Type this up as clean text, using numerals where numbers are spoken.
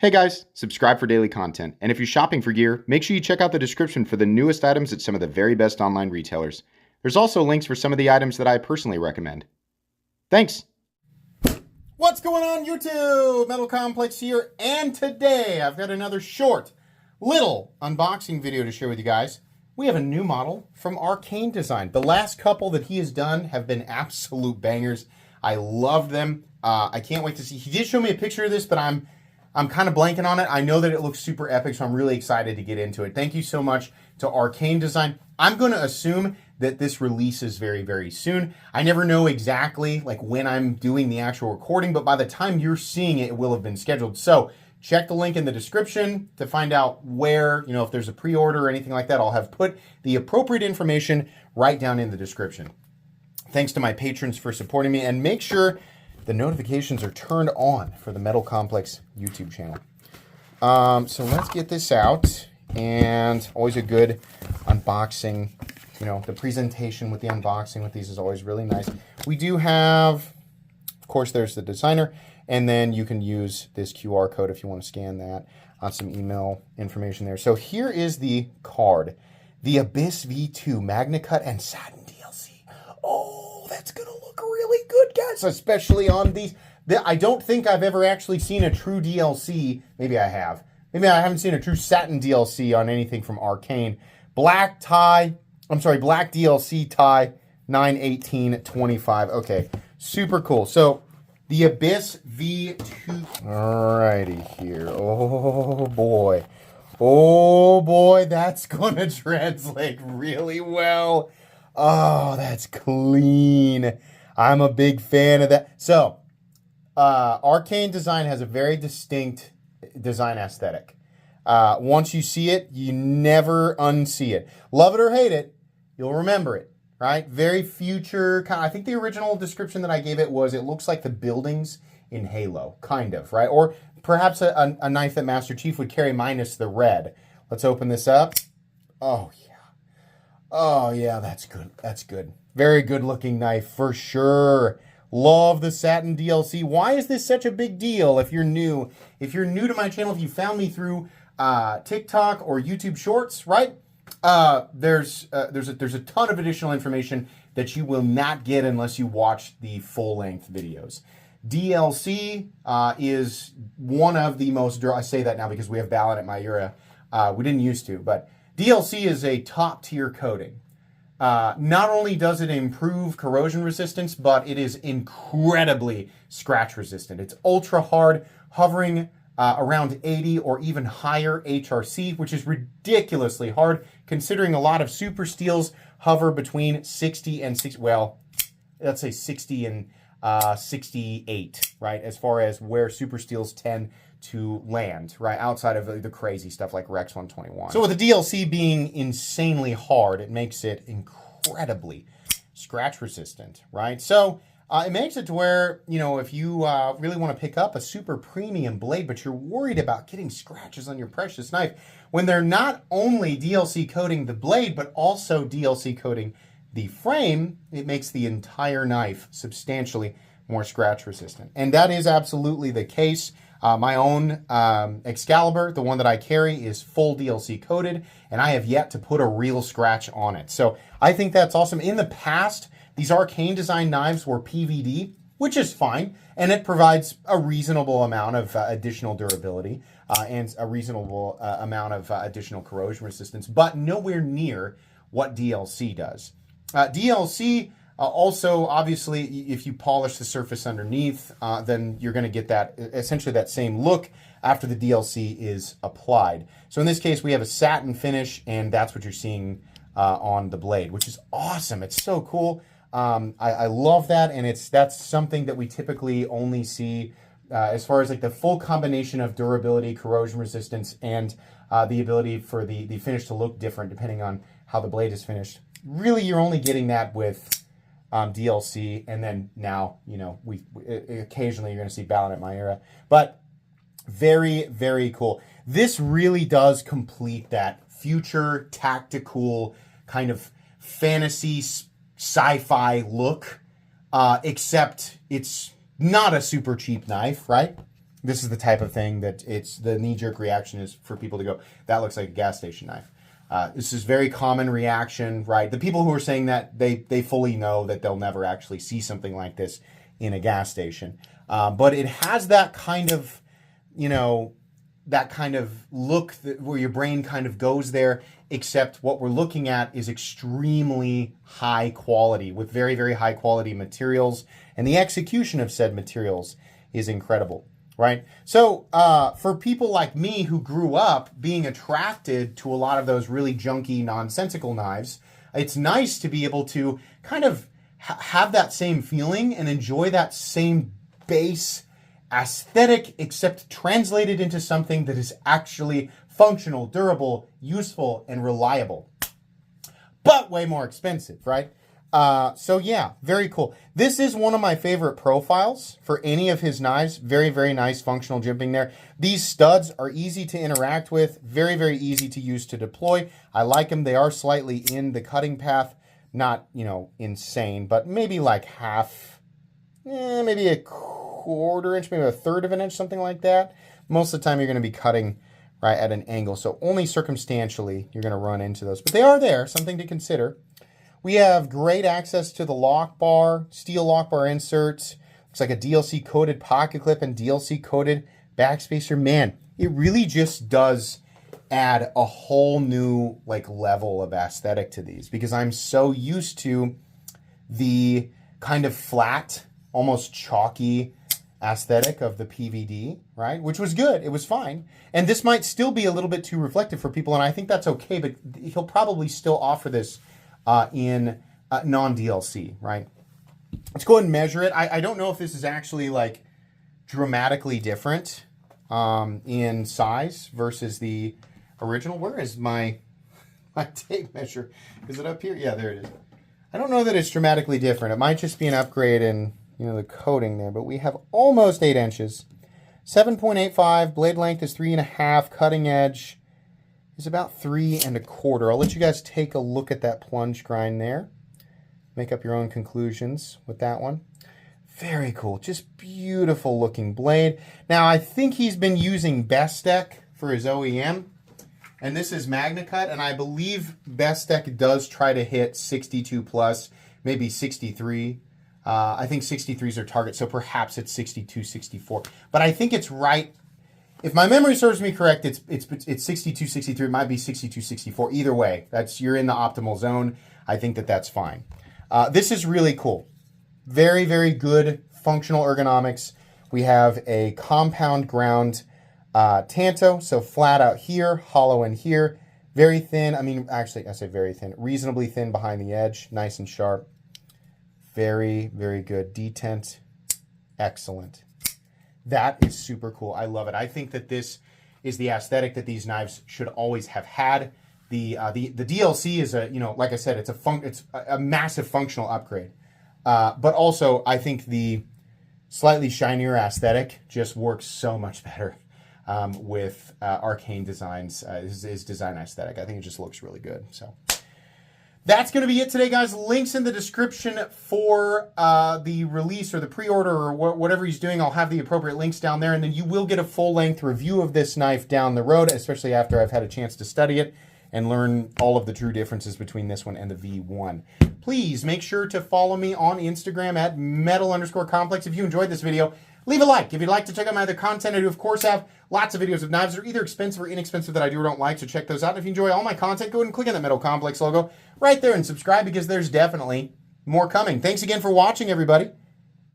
Hey guys, subscribe for daily content. And if you're shopping for gear, make sure you check out the description for the newest items at some of the very best online retailers. There's also links for some of the items that I personally recommend. Thanks! What's going on YouTube? Metal Complex here, and today I've got another short, little unboxing video to share with you guys. We have a new model from Arcane Design. The last couple that he has done have been absolute bangers. I love them. I can't wait to see. He did show me a picture of this, but I'm kind of blanking on it. I know that it looks super epic, so I'm really excited to get into it. Thank you so much to Arcane Design. I'm going to assume that this releases very, very soon. I never know exactly like when I'm doing the actual recording, but by the time you're seeing it, it will have been scheduled. So check the link in the description to find out where, if there's a pre-order or anything like that. I'll have put the appropriate information right down in the description. Thanks to my patrons for supporting me, and make sure the notifications are turned on for the Metal Complex YouTube channel. So let's get this out, and always a good unboxing. The presentation with the unboxing with these is always really nice. We do have, of course, there's the designer, and then you can use this QR code if you want to scan that. Some email information there. So here is the card. The Abyss V2 Magna Cut and Satin DLC. Oh, that's going to look really good, guys, especially on these. I don't think I've ever actually seen a true DLC. Maybe I have. Maybe I haven't seen a true satin DLC on anything from Arcane. Black DLC tie, 9/18/25. Okay, super cool. So, the Abyss V2. Alrighty here. Oh boy. Oh boy, that's going to translate really well. Oh, that's clean. I'm a big fan of that. So, Arcane Design has a very distinct design aesthetic. Once you see it, you never unsee it. Love it or hate it, you'll remember it, right? Very future kind. I think the original description that I gave it was it looks like the buildings in Halo, kind of, right? Or perhaps a knife that Master Chief would carry minus the red. Let's open this up. Oh, yeah. Oh, yeah, that's good. That's good. Very good looking knife for sure. Love the satin DLC. Why is this such a big deal if you're new? If you're new to my channel, if you found me through TikTok or YouTube Shorts, right? There's a ton of additional information that you will not get unless you watch the full-length videos. DLC is one of the most, I say that now because we have Balin at Myura. We didn't used to, but DLC is a top-tier coating. Not only does it improve corrosion resistance, but it is incredibly scratch resistant. It's ultra hard, hovering around 80 or even higher HRC, which is ridiculously hard, considering a lot of super steels hover between 60 and 60, well, let's say 60 and 68, right? As far as where super steels tend to land, right? Outside of the crazy stuff like Rex 121. So with the DLC being insanely hard, it makes it incredibly scratch resistant, right? So it makes it to where, if you really want to pick up a super premium blade, but you're worried about getting scratches on your precious knife, when they're not only DLC coating the blade, but also DLC coating the frame, it makes the entire knife substantially more scratch resistant. And that is absolutely the case. My own Excalibur, the one that I carry, is full DLC coated, and I have yet to put a real scratch on it. So I think that's awesome. In the past, these Arcane Design knives were PVD, which is fine, and it provides a reasonable amount of additional durability and a reasonable amount of additional corrosion resistance, but nowhere near what DLC does. DLC also, obviously, if you polish the surface underneath, then you're going to get that, essentially that same look after the DLC is applied. So in this case, we have a satin finish, and that's what you're seeing on the blade, which is awesome. It's so cool. I love that, and that's something that we typically only see as far as like the full combination of durability, corrosion resistance, and the ability for the finish to look different depending on how the blade is finished. Really, you're only getting that with DLC, and then now, occasionally you're going to see Balin at Myura. But very, very cool. This really does complete that future tactical kind of fantasy sci-fi look, except it's not a super cheap knife, right? this is the type of thing that it's the knee-jerk reaction is for people to go, that looks like a gas station knife. This is very common reaction, right? The people who are saying that, they fully know that they'll never actually see something like this in a gas station. But it has that kind of, you know, that kind of look where your brain kind of goes there, except what we're looking at is extremely high quality with very, very high quality materials. And the execution of said materials is incredible, right? So for people like me who grew up being attracted to a lot of those really junky, nonsensical knives, it's nice to be able to kind of have that same feeling and enjoy that same base aesthetic, except translated into something that is actually functional, durable, useful, and reliable, but way more expensive, right? So yeah, very cool. This is one of my favorite profiles for any of his knives. Very, very nice functional jimping there. These studs are easy to interact with, very, very easy to use to deploy. I like them. They are slightly in the cutting path, not, you know, insane, but maybe like half, maybe a quarter inch, maybe a third of an inch, something like that. Most of the time you're going to be cutting right at an angle, so only circumstantially you're going to run into those, but they are there, something to consider. We have great access to the lock bar, steel lock bar inserts. Looks like a DLC coated pocket clip and DLC coated backspacer. Man, it really just does add a whole new like level of aesthetic to these, because I'm so used to the kind of flat, almost chalky aesthetic of the PVD, right? Which was good. It was fine. And this might still be a little bit too reflective for people, and I think that's okay, but he'll probably still offer this in non-DLC, right? Let's go ahead and measure it. I don't know if this is actually like dramatically different in size versus the original. Where is my tape measure? Is it up here? Yeah, there it is. I don't know that it's dramatically different. It might just be an upgrade in, you know, the coating there, but we have almost 8 inches. 7.85, blade length is 3.5, cutting edge is about 3 1/4. I'll let you guys take a look at that plunge grind there. Make up your own conclusions with that one. Very cool, just beautiful looking blade. Now I think he's been using Bestech for his OEM, and this is MagnaCut, and I believe Bestech does try to hit 62 plus, maybe 63. I think 63 is their target, so perhaps it's 62, 64. But I think it's right. If my memory serves me correct, it's 62, 63. It might be 62, 64. Either way, you're in the optimal zone. I think that's fine. This is really cool. Very, very good functional ergonomics. We have a compound ground tanto, so flat out here, hollow in here. Very thin. I mean, actually, I say very thin. Reasonably thin behind the edge. Nice and sharp. Very, very good. Detent, excellent. That is super cool. I love it. I think that this is the aesthetic that these knives should always have had. The DLC is a, you know, like I said, it's a massive functional upgrade. But also, I think the slightly shinier aesthetic just works so much better with Arcane Designs, his design aesthetic. I think it just looks really good. So that's going to be it today, guys. Links in the description for the release or the pre-order or whatever he's doing. I'll have the appropriate links down there, and then you will get a full-length review of this knife down the road, especially after I've had a chance to study it and learn all of the true differences between this one and the V1. Please make sure to follow me on Instagram at metal_complex. If you enjoyed this video, leave a like. If you'd like to check out my other content, I do, of course, have lots of videos of knives that are either expensive or inexpensive that I do or don't like, so check those out. And if you enjoy all my content, go ahead and click on that Metal Complex logo right there and subscribe, because there's definitely more coming. Thanks again for watching, everybody.